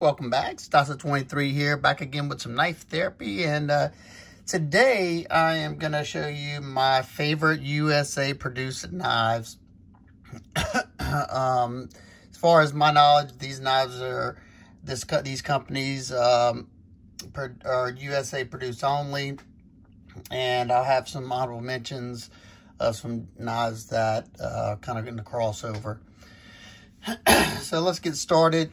Welcome back. Stasa23 here, back again with some knife therapy. And today I am going to show you my favorite USA produced knives. As far as my knowledge, these knives are, these companies are USA produced only. And I'll have some honorable mentions of some knives that kind of in the crossover. So let's get started.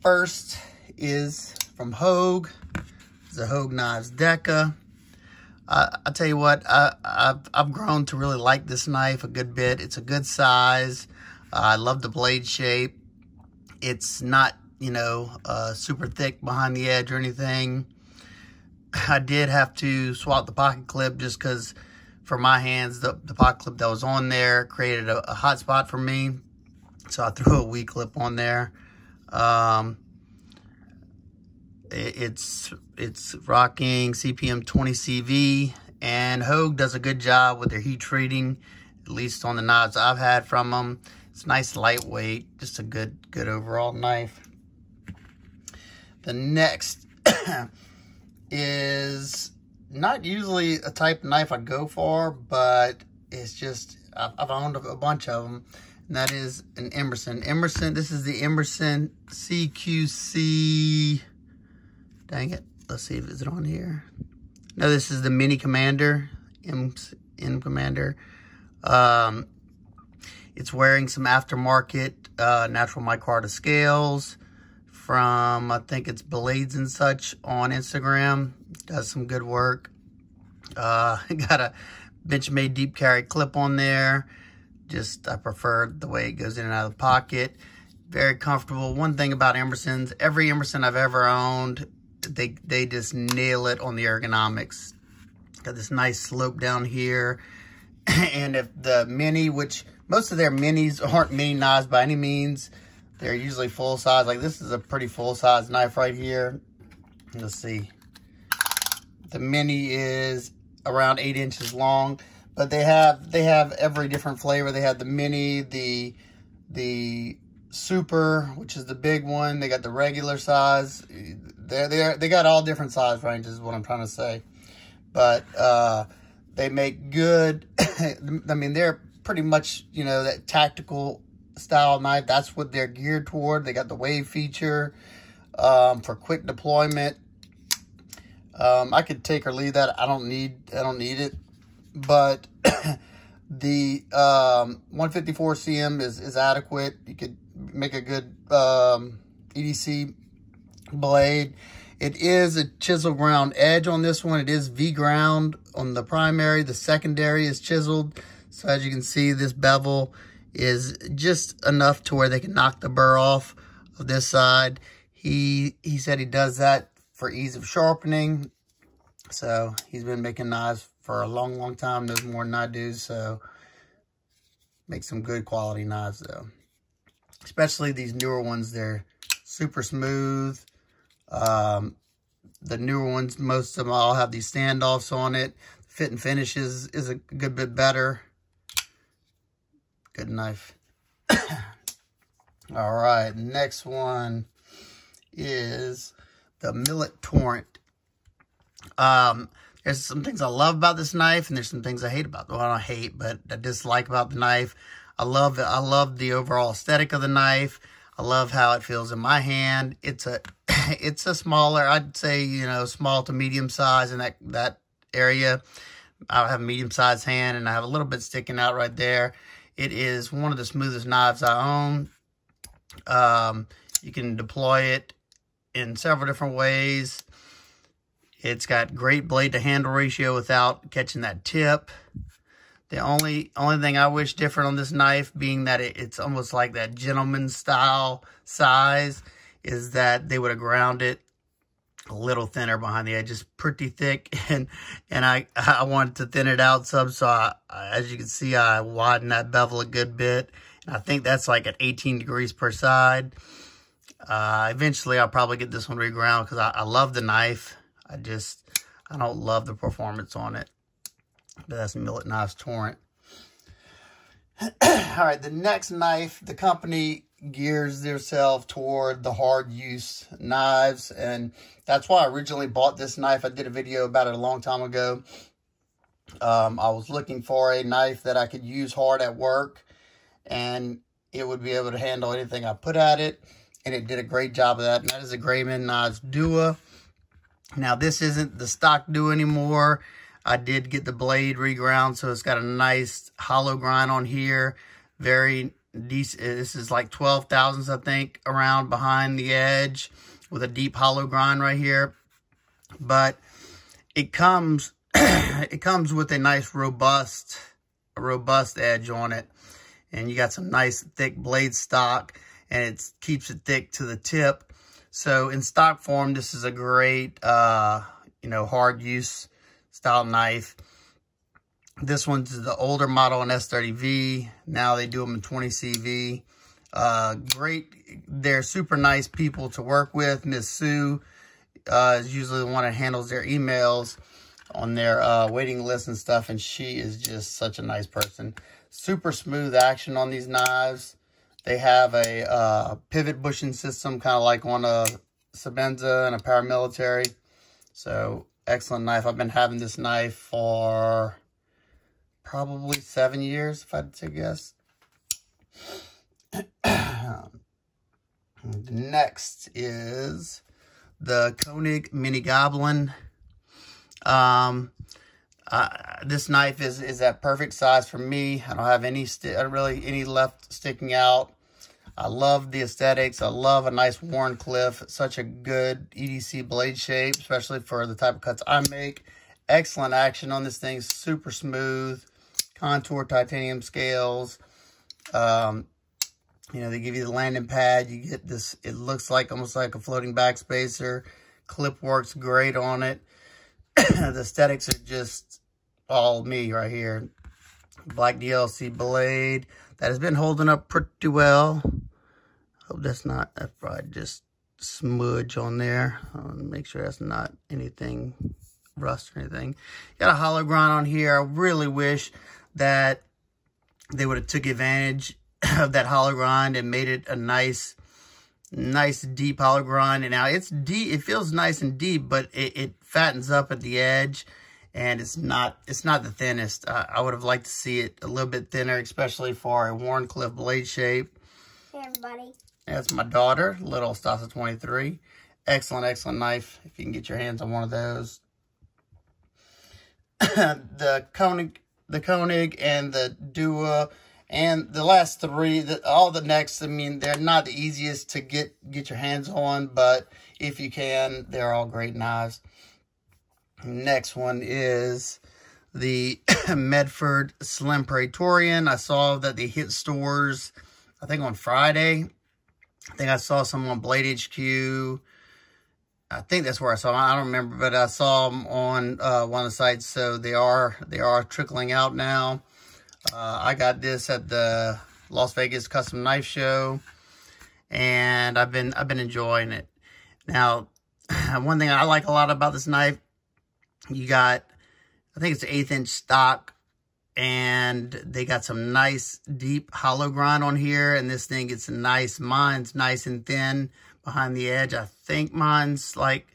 First is from Hogue. It's a Hogue Knives DAC. I tell you what, I've grown to really like this knife a good bit. It's a good size. I love the blade shape. It's not, you know, super thick behind the edge or anything. I did have to swap the pocket clip just because for my hands, the pocket clip that was on there created a hot spot for me. So I threw a weak clip on there. It's rocking CPM 20 CV, and Hogue does a good job with their heat treating, at least on the knives I've had from them. It's nice, lightweight, just a good overall knife. The next is not usually a type of knife I go for, but it's just, I've owned a bunch of them. And that is an Emerson. This is the Emerson CQC. Dang it. Let's see if it's on here. No, this is the Mini Commander. M Commander. It's wearing some aftermarket natural micarta scales from, I think it's Blades and Such on Instagram. Does some good work. Got a Benchmade deep carry clip on there. Just, I prefer the way it goes in and out of the pocket. Very comfortable. One thing about Emersons, every Emerson I've ever owned, they just nail it on the ergonomics. Got this nice slope down here. And if the Mini, which most of their Minis aren't mini knives by any means, they're usually full size. Like this is a pretty full size knife right here. Let's see. The Mini is around 8 inches long. But they have every different flavor. They have the Mini, the Super, which is the big one. They got the regular size. They got all different size ranges is what I'm trying to say. But they make good, I mean, they're pretty much, you know, that tactical style knife. That's what they're geared toward. They got the wave feature for quick deployment. I could take or leave that. I don't need it. But the 154 cm is adequate. You could make a good EDC blade. It is a chisel ground edge on this one. It is V ground on the primary. The secondary is chiseled. So as you can see, this bevel is just enough to where they can knock the burr off of this side. He said he does that for ease of sharpening. So he's been making knives for a long time, knows more than I do, so make some good quality knives though. Especially these newer ones, they're super smooth. The newer ones, most of them all have these standoffs on it. Fit and finish is a good bit better. Good knife. All right, next one is the Millet Torrent. There's some things I love about this knife, and there's some things I hate about it. Well, I don't hate, but I dislike about the knife. I love the overall aesthetic of the knife. I love how it feels in my hand. It's a smaller, I'd say, you know, small to medium size in that area. I have a medium sized hand, and I have a little bit sticking out right there. It is one of the smoothest knives I own. You can deploy it in several different ways. It's got great blade to handle ratio without catching that tip. The only thing I wish different on this knife, being that it's almost like that gentleman style size, is that they would have ground it a little thinner behind the edge. It's pretty thick, and I wanted to thin it out some, so as you can see, I widened that bevel a good bit. And I think that's like at 18 degrees per side. Eventually, I'll probably get this one reground because I love the knife. I don't love the performance on it. But that's Millet Knives Torrent. All right, the next knife, the company gears themselves toward the hard use knives, and that's why I originally bought this knife. I did a video about it a long time ago. I was looking for a knife that I could use hard at work, and it would be able to handle anything I put at it, and it did a great job of that, and that is a NASdua. Now, this isn't the stock Dua anymore. I did get the blade reground, so it's got a nice hollow grind on here. Very decent. This is like 12 thousandths, I think, around behind the edge with a deep hollow grind right here. But it comes it comes with a nice robust edge on it. And you got some nice thick blade stock, and it keeps it thick to the tip. So in stock form, this is a great, you know, hard use style knife. This one's the older model in S30V. Now they do them in 20CV. Great. They're super nice people to work with. Miss Sue is usually the one that handles their emails on their waiting list and stuff, and she is just such a nice person. Super smooth action on these knives. They have a pivot bushing system, kind of like on a Sebenza and a paramilitary. So, excellent knife. I've been having this knife for probably 7 years, if I had to guess. Next is the Koenig Mini Goblin. This knife is that perfect size for me. I don't have any left sticking out. I love the aesthetics. I love a nice Wharncliffe. Such a good EDC blade shape, especially for the type of cuts I make. Excellent action on this thing. Super smooth. Contour titanium scales. You know, they give you the landing pad. You get this, it looks like almost like a floating backspacer. Clip works great on it. The aesthetics are just all me right here. Black DLC blade that has been holding up pretty well. Hope that's probably just smudge on there. Make sure that's not anything, rust or anything. Got a hollow grind on here. I really wish that they would have took advantage of that hollow grind and made it a nice deep hollow grind. And now it's deep, it feels nice and deep, but it fattens up at the edge, and it's not the thinnest. I would have liked to see it a little bit thinner, especially for a Wharncliffe blade shape. Hey everybody. That's my daughter, little Stasa 23. Excellent knife if you can get your hands on one of those. the Koenig and the Dua. And the last three, all the next, I mean, they're not the easiest to get your hands on, but if you can, they're all great knives. Next one is the Medford Slim Praetorian. I saw that they hit stores, I think on Friday. I think I saw some on Blade HQ. I think that's where I saw them. I don't remember, but I saw them on one of the sites, so they are trickling out now. I got this at the Las Vegas Custom Knife Show, and I've been enjoying it. Now, one thing I like a lot about this knife, you got, I think it's an 1/8 inch stock, and they got some nice deep hollow grind on here, and this thing gets mine's nice and thin behind the edge. I think mine's like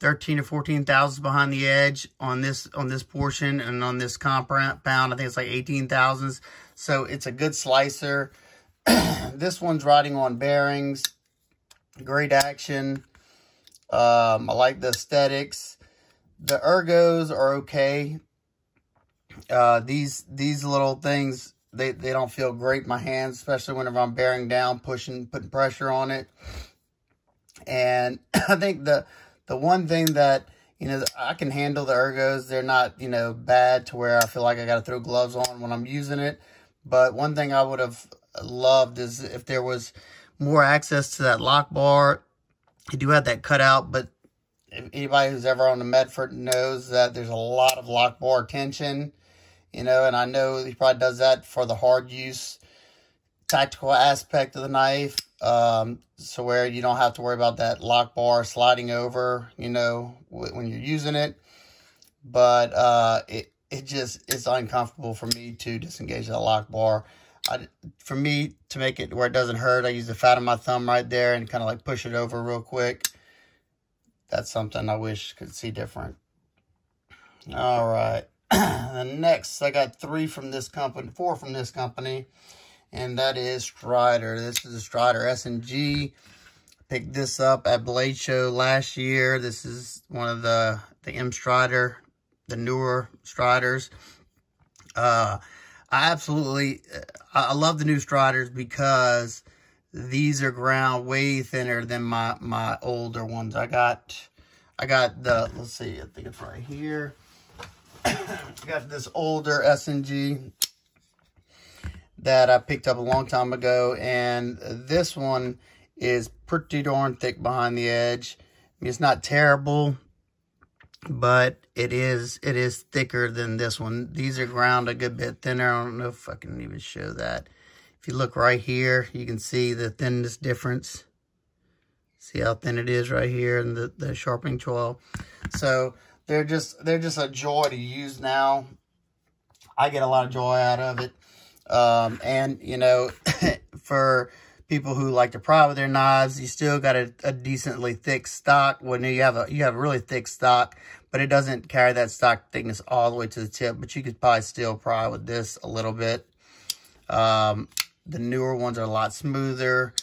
13 to 14 thousandths behind the edge on this portion, and on this compound, I think it's like 18 thousandths. So it's a good slicer. This one's riding on bearings. Great action. I like the aesthetics. The ergos are okay. These little things, they don't feel great in my hands, especially whenever I'm bearing down, putting pressure on it. And I think the one thing that, you know, I can handle the ergos. They're not, you know, bad to where I feel like I got to throw gloves on when I'm using it. But one thing I would have loved is if there was more access to that lock bar. You do have that cutout, but if anybody who's ever on the Medford knows that there's a lot of lock bar tension, you know, and I know he probably does that for the hard use tactical aspect of the knife. So where you don't have to worry about that lock bar sliding over, you know, when you're using it. But it's uncomfortable for me to disengage that lock bar. for me, to make it where it doesn't hurt, I use the fat of my thumb right there and kind of like push it over real quick. That's something I wish could see different. All right. And next, I got 4 from this company, and that is Strider. This is a Strider S&G. Picked this up at Blade Show last year. This is one of the M Strider, the newer Striders. I love the new Striders because these are ground way thinner than my older ones. I got the, let's see, I think it's right here. Got this older S&G that I picked up a long time ago, and this one is pretty darn thick behind the edge. I mean, it's not terrible, but it is thicker than this one. These are ground a good bit thinner. I don't know if I can even show that. If you look right here, you can see the thinness difference. See how thin it is right here in the sharpening choil. So they're just a joy to use now. I get a lot of joy out of it. And you know, for people who like to pry with their knives, you still got a decently thick stock. When you have a really thick stock, but it doesn't carry that stock thickness all the way to the tip. But you could probably still pry with this a little bit. The newer ones are a lot smoother.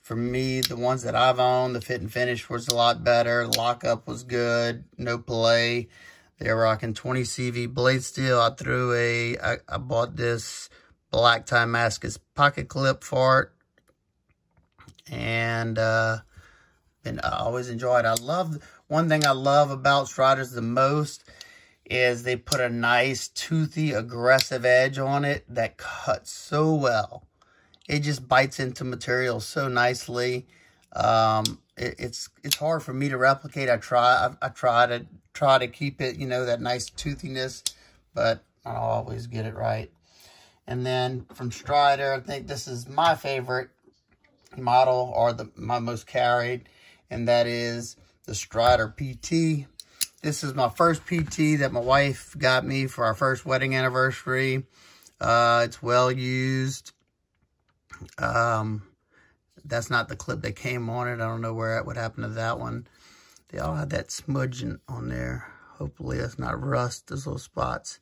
For me, the ones that I've owned, the fit and finish was a lot better. The lockup was good. No play. They're rocking 20 CV blade steel. I bought this black Damascus pocket clip for it. And I always enjoy it. One thing I love about Striders the most is they put a nice, toothy, aggressive edge on it that cuts so well. It just bites into material so nicely. It's hard for me to replicate. I try to keep it, you know, that nice toothiness, but I don't always get it right. And then from Strider, I think this is my favorite model, or my most carried, and that is the Strider PT. This is my first PT that my wife got me for our first wedding anniversary. It's well used. That's not the clip that came on it. I don't know what happened to that one. They all had that smudging on there. Hopefully that's not rust, those little spots.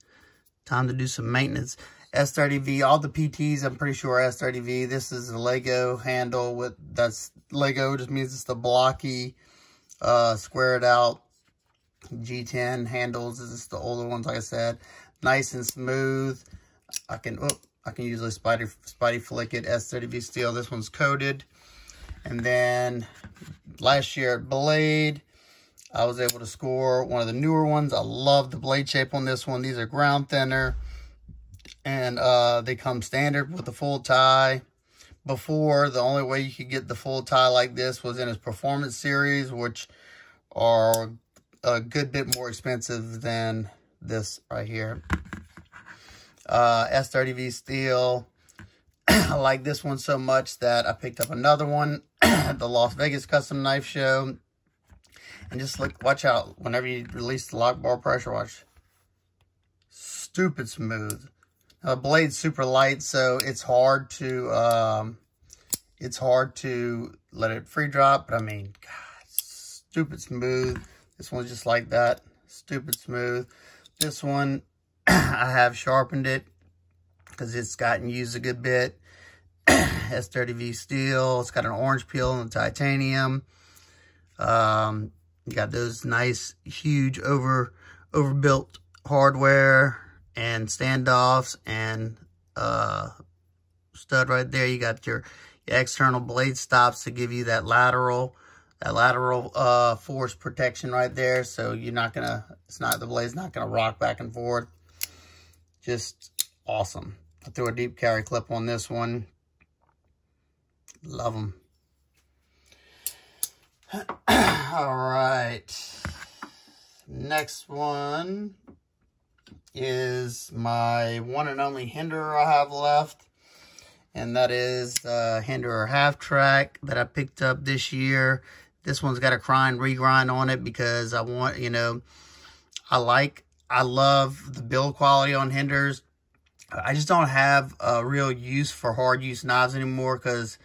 Time to do some maintenance. S30V, all the PTs I'm pretty sure are S30V. This is a Lego handle that's Lego, just means it's the blocky, squared out G10 handles. This is the older ones, like I said. Nice and smooth. I can usually spidey flick it. S30V steel. This one's coated. And then last year at Blade, I was able to score one of the newer ones. I love the blade shape on this one. These are ground thinner, and they come standard with the full tie. Before, the only way you could get the full tie like this was in his Performance series, which are a good bit more expensive than this right here. S30V steel. I like this one so much that I picked up another one at the Las Vegas Custom Knife Show. And just watch out whenever you release the lock bar pressure wash. Stupid smooth. Now, the blade's super light, so it's hard to let it free drop. But I mean, God, stupid smooth. This one's just like that. Stupid smooth. This one, I have sharpened it because it's gotten used a good bit. S30V steel. It's got an orange peel and titanium. You got those nice, huge, overbuilt hardware and standoffs and stud right there. You got your external blade stops to give you that lateral force protection right there. So you're not gonna, the blade's not gonna rock back and forth. Just awesome. I threw a deep carry clip on this one. Love them. All right. Next one is my one and only Hinder I have left. And that is Hinder half track that I picked up this year. This one's got a regrind on it because I want, I love the build quality on Hinders. I just don't have a real use for hard use knives anymore because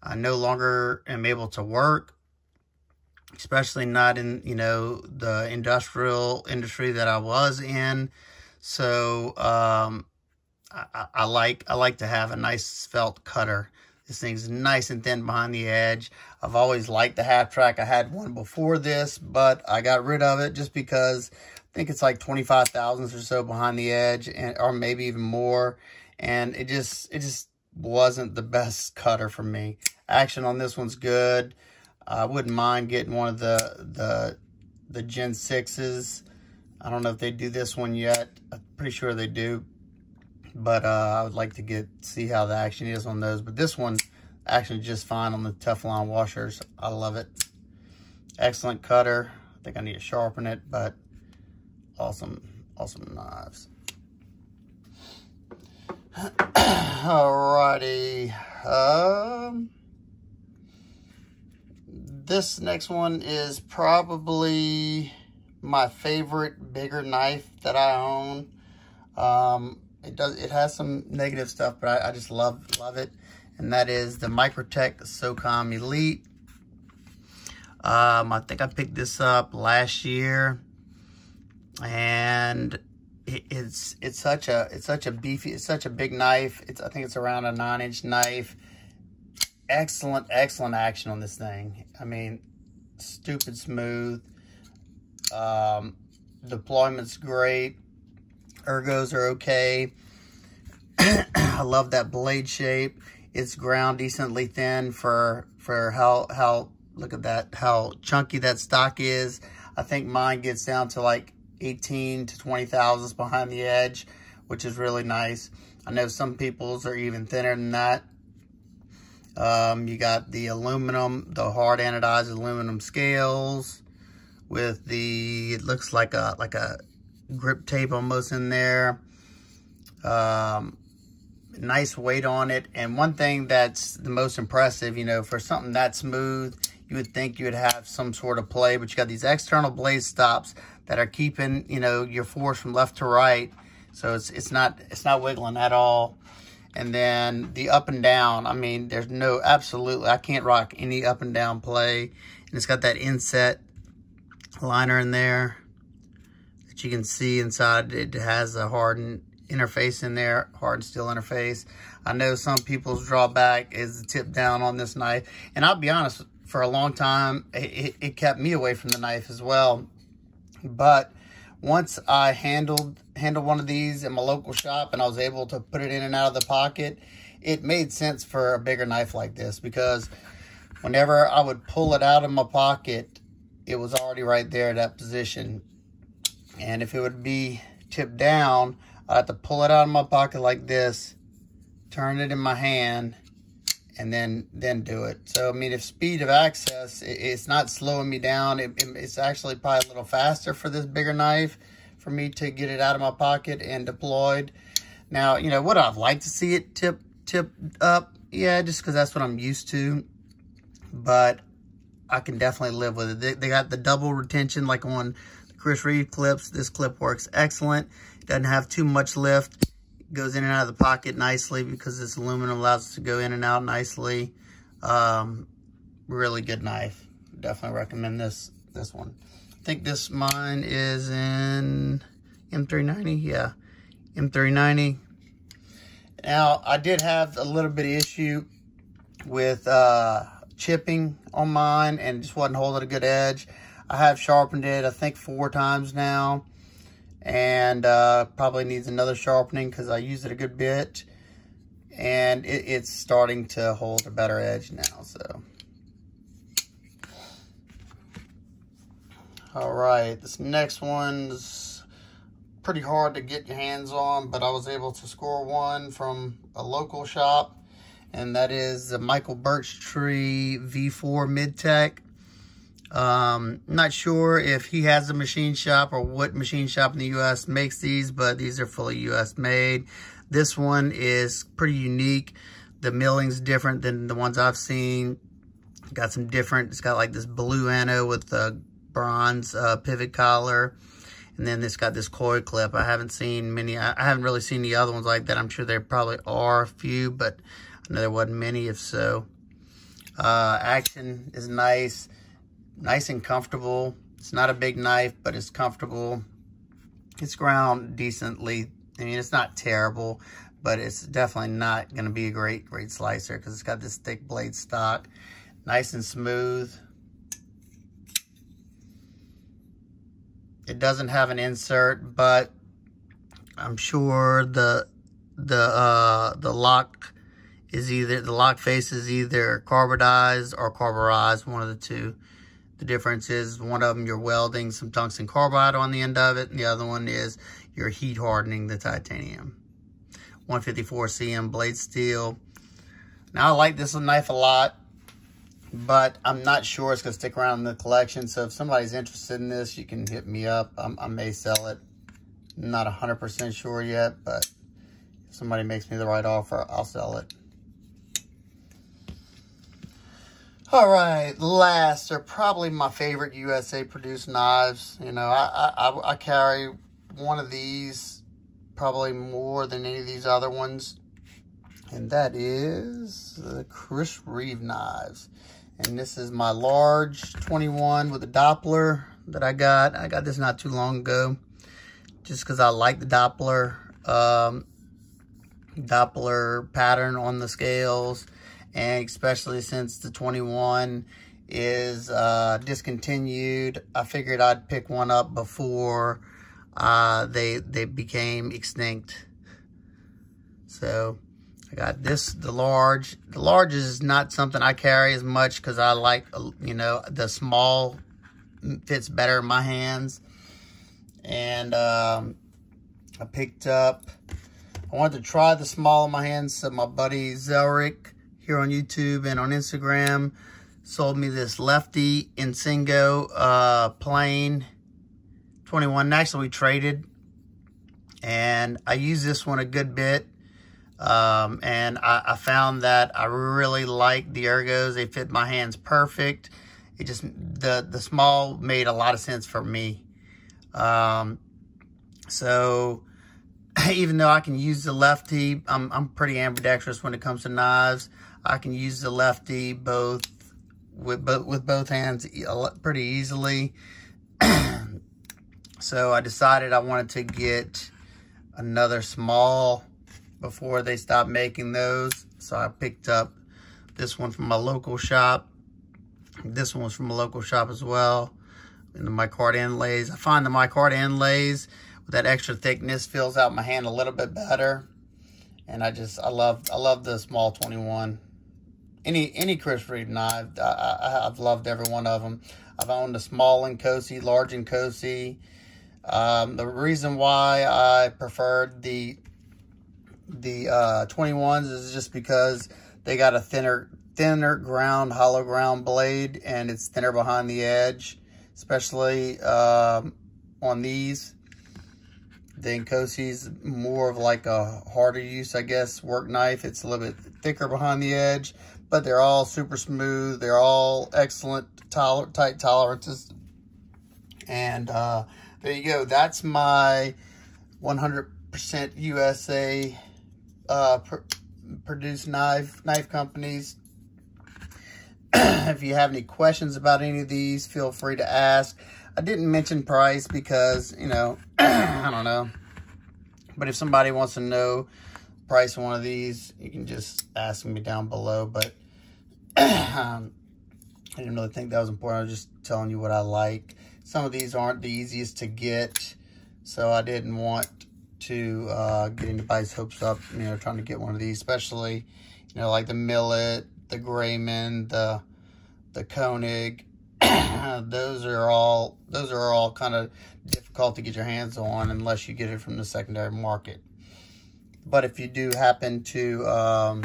I no longer am able to work, especially not in, you know, the industrial industry that I was in. So I like to have a nice felt cutter. This thing's nice and thin behind the edge. I've always liked the half track. I had one before this, but I got rid of it just because I think it's like 25 thousandths or so behind the edge, and or maybe even more. And it just wasn't the best cutter for me. Action on this one's good. I wouldn't mind getting one of the Gen 6s. I don't know if they do this one yet. I'm pretty sure they do. But I would like to see how the action is on those. But this one actually just fine on the Teflon washers. I love it. Excellent cutter. I think I need to sharpen it, but awesome knives. Alrighty. This next one is probably my favorite bigger knife that I own. It has some negative stuff, but I just love it. And that is the Microtech SOCOM Elite. I think I picked this up last year, and it's such a big knife. I think it's around a 9-inch knife. Excellent action on this thing. I mean, stupid smooth. Deployment's great. Ergos are okay. I love that blade shape. It's ground decently thin for how look at that, how chunky that stock is. I think mine gets down to like 18 to 20 thousandths behind the edge, which is really nice. I know some people's are even thinner than that. You got the aluminum, the hard anodized aluminum scales with the, it looks like a grip tape almost in there. Nice weight on it. And one thing that's the most impressive, you know, for something that smooth, you would think you would have some sort of play, but you got these external blade stops that are keeping, you know, your force from left to right. So it's not wiggling at all. And then the up and down, I mean, there's no, absolutely, I can't rock any up and down play. And it's got that inset liner in there that you can see inside. It has a hardened interface in there, hardened steel interface. I know some people's drawback is the tip down on this knife. And I'll be honest, for a long time, it kept me away from the knife as well. But once I handled one of these in my local shop and I was able to put it in and out of the pocket, it made sense for a bigger knife like this, because whenever I would pull it out of my pocket, it was already right there at that position. And if it would be tipped down, I have to pull it out of my pocket like this, turn it in my hand, and then do it. So, I mean, if speed of access, it's not slowing me down. It's actually probably a little faster for this bigger knife for me to get it out of my pocket and deployed. Now, you know, would I've liked to see it tip up? Yeah, just because that's what I'm used to. But I can definitely live with it. They got the double retention like on the Chris Reeve clips. This clip works excellent. It doesn't have too much lift. It goes in and out of the pocket nicely because this aluminum allows it to go in and out nicely. Really good knife. Definitely recommend this one. I think mine is in M390. Yeah, M390. Now, I did have a little bit of issue with chipping on mine and just wasn't holding a good edge. I have sharpened it, I think 4 times now, and probably needs another sharpening because I use it a good bit, and it's starting to hold a better edge now. So, all right, this next one's pretty hard to get your hands on, but I was able to score one from a local shop, and that is the Michael Birch Tree V4 Mid-Tech. Not sure if he has a machine shop or what machine shop in the U.S. makes these, but these are fully U.S. made. This one is pretty unique. The milling's different than the ones I've seen. Got some different, it's got like this blue anno with the bronze pivot collar. And And then it's got this coil clip. I haven't seen many. I haven't really seen the other ones like that. I'm sure there probably are a few, but I know there wasn't many, if so. Action is nice and comfortable. It's not a big knife, but it's comfortable. It's ground decently. I mean, it's not terrible, but it's definitely not going to be a great slicer because it's got this thick blade stock. Nice and smooth. It doesn't have an insert, but I'm sure the lock is either, the lock face is either carbidized or carburized, one of the two. The difference is one of them you're welding some tungsten carbide on the end of it, and the other one is you're heat hardening the titanium. 154 cm blade steel. Now I like this knife a lot, but I'm not sure it's going to stick around in the collection. So if somebody's interested in this, you can hit me up. I may sell it. I'm not 100% sure yet, but if somebody makes me the right offer, I'll sell it. All right, last are probably my favorite USA produced knives. You know, I carry one of these probably more than any of these other ones, and that is the Reeve knives. And this is my large 21 with a Doppler that I got. I got this not too long ago, just because I like the Doppler pattern on the scales. And especially since the 21 is discontinued, I figured I'd pick one up before they became extinct. So I got this, the large. The large is not something I carry as much because I like, you know, the small fits better in my hands. And I picked up, I wanted to try the small in my hands, so my buddy Zelric here on YouTube and on Instagram sold me this Lefty Insingo plain 21. Actually, we traded, and I used this one a good bit, and I found that I really like the ergos. They fit my hands perfect. It just, the small made a lot of sense for me. So even though I can use the lefty, I'm pretty ambidextrous when it comes to knives. I can use the lefty with both hands pretty easily. So I decided I wanted to get another small before they stopped making those. So I picked up this one from my local shop. This one was from a local shop as well. And the micarta inlays. I find the micarta inlays with that extra thickness fills out my hand a little bit better. And I love the small 21. Any Reeve knife, I've loved every one of them. I've owned a small Nkosi, large Nkosi. The reason why I preferred the 21s is just because they got a thinner ground, hollow ground blade, and it's thinner behind the edge, especially on these. The Nkosi's more of like a harder use, I guess, work knife. It's a little bit thicker behind the edge, but they're all super smooth. They're all excellent tight tolerances. And there you go. That's my 100% USA produced knife companies. If you have any questions about any of these, feel free to ask. I didn't mention price because, you know, I don't know. But if somebody wants to know the price of one of these, you can just ask me down below. But I didn't really think that was important. I was just telling you what I like. Some of these aren't the easiest to get, so I didn't want to get anybody's hopes up, you know, trying to get one of these, especially, you know, like the Millet, the Grayman, the Koenig. Those are all kind of difficult to get your hands on unless you get it from the secondary market. But if you do happen to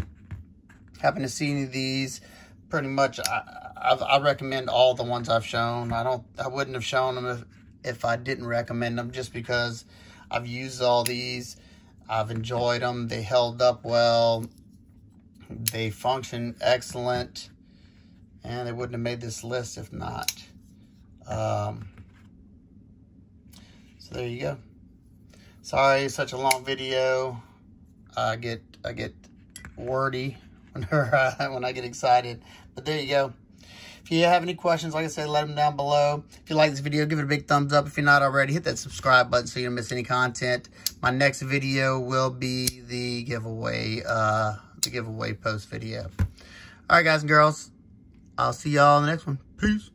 see any of these, pretty much I recommend all the ones I've shown. I wouldn't have shown them if I didn't recommend them, just because I've used all these. I've enjoyed them. They held up well. They function excellent. And they wouldn't have made this list if not. So there you go. Sorry, it's such a long video. I get wordy when I get excited. But there you go. If you have any questions, like I said, let them down below. If you like this video, give it a big thumbs up. If you're not already, hit that subscribe button so you don't miss any content. My next video will be the giveaway post video. All right, guys and girls. I'll see y'all in the next one. Peace.